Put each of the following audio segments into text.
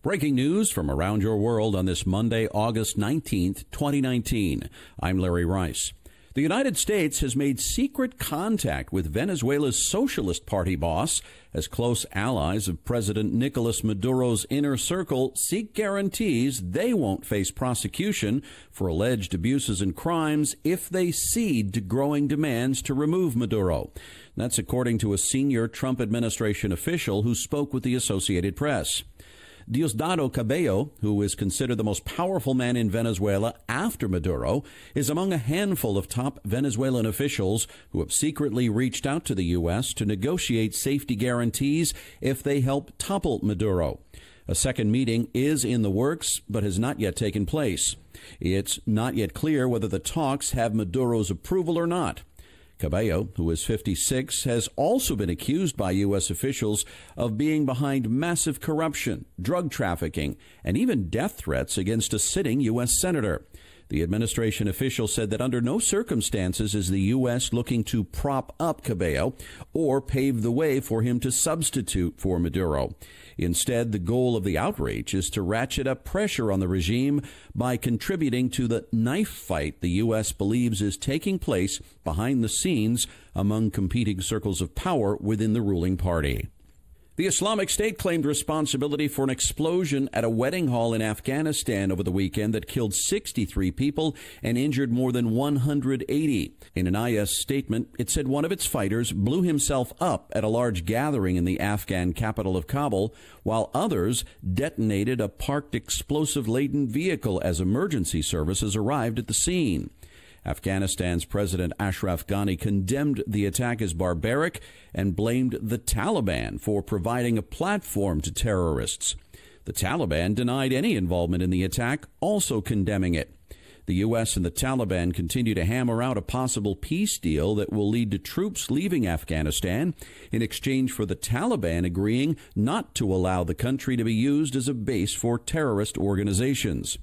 Breaking news from around your world on this Monday, August 19th, 2019. I'm Larry Rice. The United States has made secret contact with Venezuela's Socialist Party boss as close allies of President Nicolás Maduro's inner circle seek guarantees they won't face prosecution for alleged abuses and crimes if they cede to growing demands to remove Maduro. That's according to a senior Trump administration official who spoke with the Associated Press. Diosdado Cabello, who is considered the most powerful man in Venezuela after Maduro, is among a handful of top Venezuelan officials who have secretly reached out to the U.S. to negotiate safety guarantees if they help topple Maduro. A second meeting is in the works, but has not yet taken place. It's not yet clear whether the talks have Maduro's approval or not. Cabello, who is 56, has also been accused by U.S. officials of being behind massive corruption, drug trafficking, and even death threats against a sitting U.S. senator. The administration official said that under no circumstances is the U.S. looking to prop up Cabello or pave the way for him to substitute for Maduro. Instead, the goal of the outreach is to ratchet up pressure on the regime by contributing to the knife fight the U.S. believes is taking place behind the scenes among competing circles of power within the ruling party. The Islamic State claimed responsibility for an explosion at a wedding hall in Afghanistan over the weekend that killed 63 people and injured more than 180. In an IS statement, it said one of its fighters blew himself up at a large gathering in the Afghan capital of Kabul, while others detonated a parked explosive-laden vehicle as emergency services arrived at the scene. Afghanistan's President Ashraf Ghani condemned the attack as barbaric and blamed the Taliban for providing a platform to terrorists. The Taliban denied any involvement in the attack, also condemning it. The U.S. and the Taliban continue to hammer out a possible peace deal that will lead to troops leaving Afghanistan in exchange for the Taliban agreeing not to allow the country to be used as a base for terrorist organizations.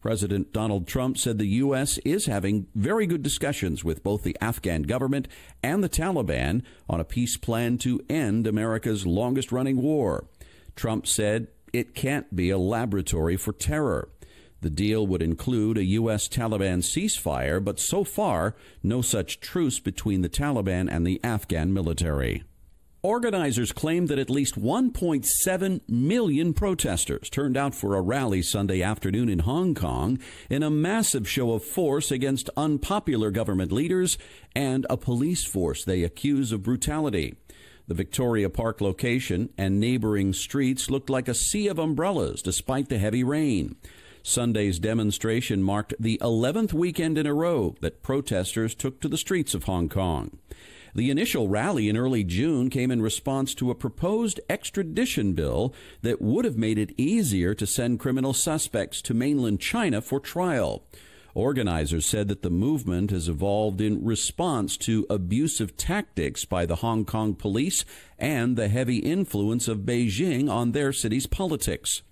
President Donald Trump said the U.S. is having very good discussions with both the Afghan government and the Taliban on a peace plan to end America's longest-running war. Trump said it can't be a laboratory for terror. The deal would include a U.S. Taliban ceasefire, but so far, no such truce between the Taliban and the Afghan military. Organizers claim that at least 1.7 million protesters turned out for a rally Sunday afternoon in Hong Kong in a massive show of force against unpopular government leaders and a police force they accuse of brutality. The Victoria Park location and neighboring streets looked like a sea of umbrellas despite the heavy rain. Sunday's demonstration marked the 11th weekend in a row that protesters took to the streets of Hong Kong. The initial rally in early June came in response to a proposed extradition bill that would have made it easier to send criminal suspects to mainland China for trial. Organizers said that the movement has evolved in response to abusive tactics by the Hong Kong police and the heavy influence of Beijing on their city's politics.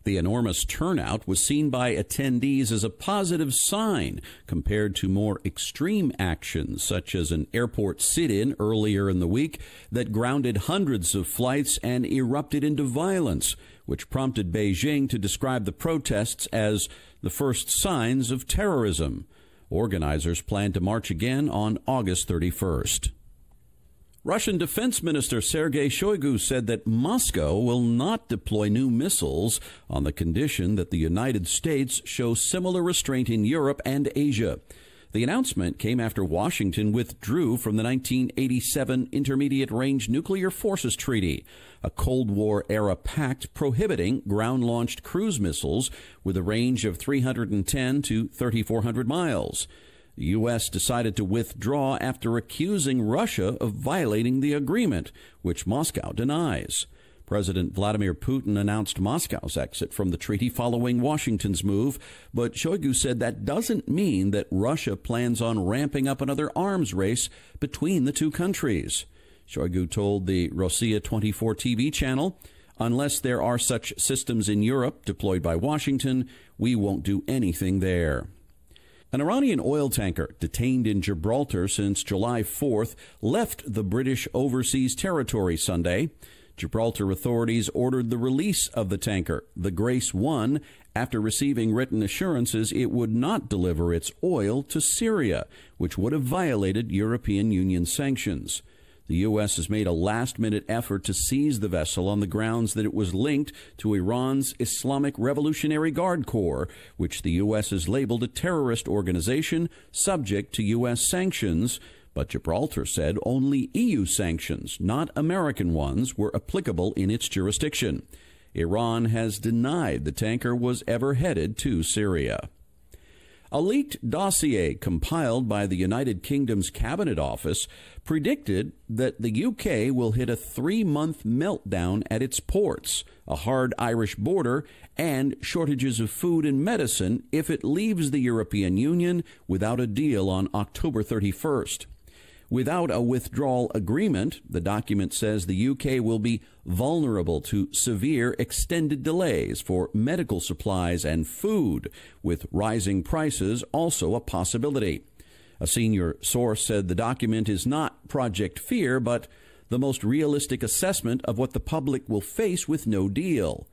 The enormous turnout was seen by attendees as a positive sign compared to more extreme actions, such as an airport sit-in earlier in the week that grounded hundreds of flights and erupted into violence, which prompted Beijing to describe the protests as the first signs of terrorism. Organizers plan to march again on August 31st. Russian Defense Minister Sergei Shoigu said that Moscow will not deploy new missiles on the condition that the United States show similar restraint in Europe and Asia. The announcement came after Washington withdrew from the 1987 Intermediate Range Nuclear Forces Treaty, a Cold War-era pact prohibiting ground-launched cruise missiles with a range of 310 to 3,400 miles. The U.S. decided to withdraw after accusing Russia of violating the agreement, which Moscow denies. President Vladimir Putin announced Moscow's exit from the treaty following Washington's move, but Shoigu said that doesn't mean that Russia plans on ramping up another arms race between the two countries. Shoigu told the Rossiya 24 TV channel, "Unless there are such systems in Europe deployed by Washington, we won't do anything there." An Iranian oil tanker detained in Gibraltar since July 4th left the British overseas territory Sunday. Gibraltar authorities ordered the release of the tanker, the Grace 1, after receiving written assurances it would not deliver its oil to Syria, which would have violated European Union sanctions. The U.S. has made a last-minute effort to seize the vessel on the grounds that it was linked to Iran's Islamic Revolutionary Guard Corps, which the U.S. has labeled a terrorist organization subject to U.S. sanctions. But Gibraltar said only EU sanctions, not American ones, were applicable in its jurisdiction. Iran has denied the tanker was ever headed to Syria. A leaked dossier compiled by the United Kingdom's Cabinet Office predicted that the UK will hit a 3-month meltdown at its ports, a hard Irish border, and shortages of food and medicine if it leaves the European Union without a deal on October 31st. Without a withdrawal agreement, the document says the UK will be vulnerable to severe extended delays for medical supplies and food, with rising prices also a possibility. A senior source said the document is not Project Fear, but the most realistic assessment of what the public will face with no deal.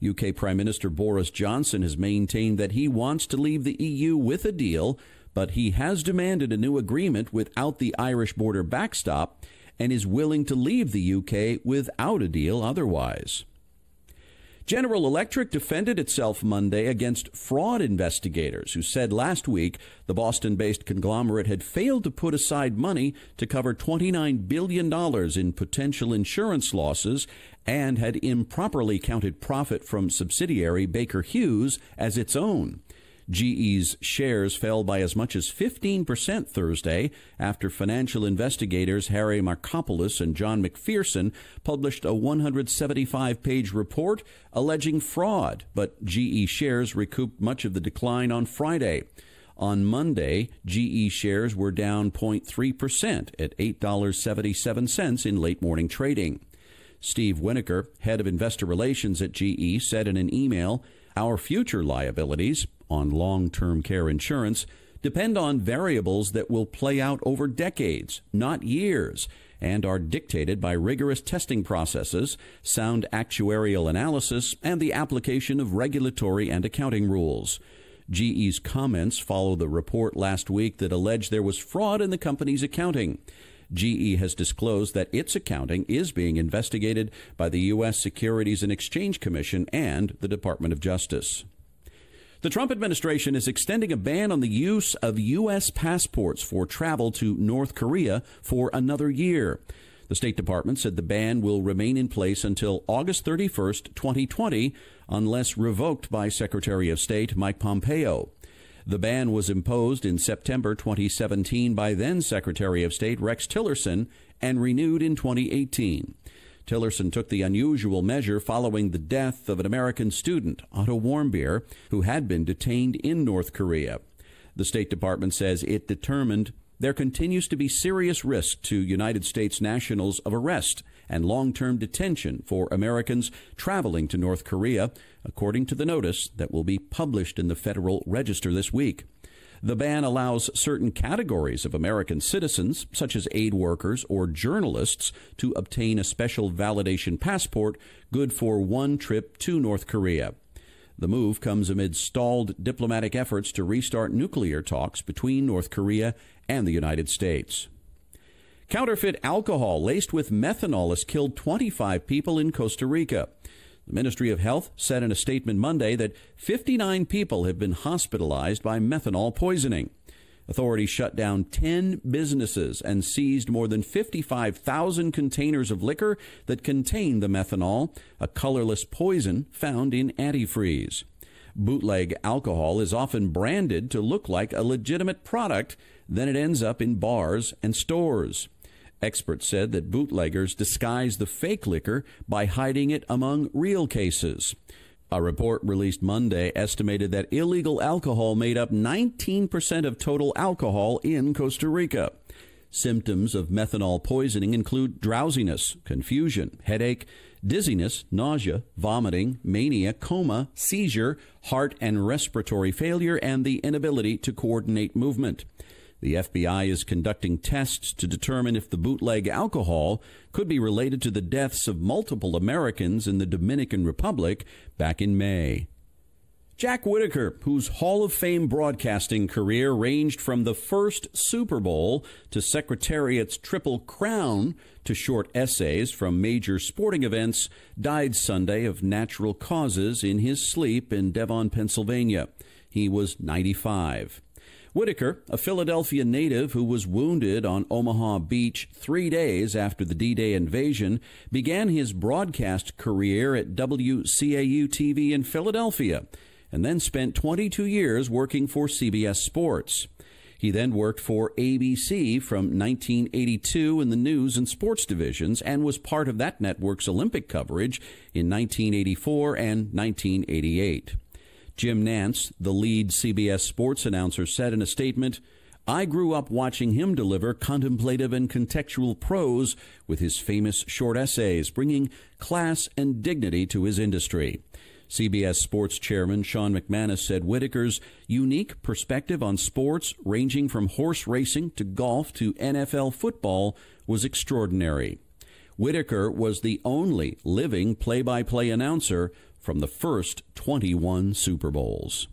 UK Prime Minister Boris Johnson has maintained that he wants to leave the EU with a deal, but he has demanded a new agreement without the Irish border backstop and is willing to leave the UK without a deal otherwise. General Electric defended itself Monday against fraud investigators who said last week the Boston-based conglomerate had failed to put aside money to cover $29 billion in potential insurance losses and had improperly counted profit from subsidiary Baker Hughes as its own. GE's shares fell by as much as 15% Thursday after financial investigators Harry Markopoulos and John McPherson published a 175-page report alleging fraud, but GE shares recouped much of the decline on Friday. On Monday, GE shares were down 0.3% at $8.77 in late morning trading. Steve Whittaker, head of investor relations at GE, said in an email, "Our future liabilities on long-term care insurance depend on variables that will play out over decades, not years, and are dictated by rigorous testing processes, sound actuarial analysis, and the application of regulatory and accounting rules." GE's comments follow the report last week that alleged there was fraud in the company's accounting. GE has disclosed that its accounting is being investigated by the U.S. Securities and Exchange Commission and the Department of Justice. The Trump administration is extending a ban on the use of U.S. passports for travel to North Korea for another year. The State Department said the ban will remain in place until August 31st, 2020, unless revoked by Secretary of State Mike Pompeo. The ban was imposed in September 2017 by then Secretary of State Rex Tillerson and renewed in 2018. Tillerson took the unusual measure following the death of an American student, Otto Warmbier, who had been detained in North Korea. The State Department says it determined there continues to be serious risk to United States nationals of arrest and long-term detention for Americans traveling to North Korea, according to the notice that will be published in the Federal Register this week. The ban allows certain categories of American citizens, such as aid workers or journalists, to obtain a special validation passport good for one trip to North Korea. The move comes amid stalled diplomatic efforts to restart nuclear talks between North Korea and the United States. Counterfeit alcohol laced with methanol has killed 25 people in Costa Rica. The Ministry of Health said in a statement Monday that 59 people have been hospitalized by methanol poisoning. Authorities shut down 10 businesses and seized more than 55,000 containers of liquor that contain the methanol, a colorless poison found in antifreeze. Bootleg alcohol is often branded to look like a legitimate product, then it ends up in bars and stores. Experts said that bootleggers disguise the fake liquor by hiding it among real cases. A report released Monday estimated that illegal alcohol made up 19% of total alcohol in Costa Rica. Symptoms of methanol poisoning include drowsiness, confusion, headache, dizziness, nausea, vomiting, mania, coma, seizure, heart and respiratory failure, and the inability to coordinate movement. The FBI is conducting tests to determine if the bootleg alcohol could be related to the deaths of multiple Americans in the Dominican Republic back in May. Jack Whittaker, whose Hall of Fame broadcasting career ranged from the first Super Bowl to Secretariat's Triple Crown to short essays from major sporting events, died Sunday of natural causes in his sleep in Devon, Pennsylvania. He was 95. Whittaker, a Philadelphia native who was wounded on Omaha Beach 3 days after the D-Day invasion, began his broadcast career at WCAU-TV in Philadelphia, and then spent 22 years working for CBS Sports. He then worked for ABC from 1982 in the news and sports divisions and was part of that network's Olympic coverage in 1984 and 1988. Jim Nantz, the lead CBS Sports announcer, said in a statement, "I grew up watching him deliver contemplative and contextual prose with his famous short essays, bringing class and dignity to his industry." CBS Sports Chairman Sean McManus said Whittaker's unique perspective on sports, ranging from horse racing to golf to NFL football, was extraordinary. Whittaker was the only living play-by-play announcer from the first 21 Super Bowls.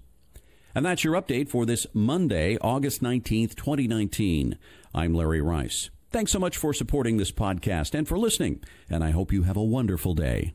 And that's your update for this Monday, August 19th, 2019. I'm Larry Rice. Thanks so much for supporting this podcast and for listening, and I hope you have a wonderful day.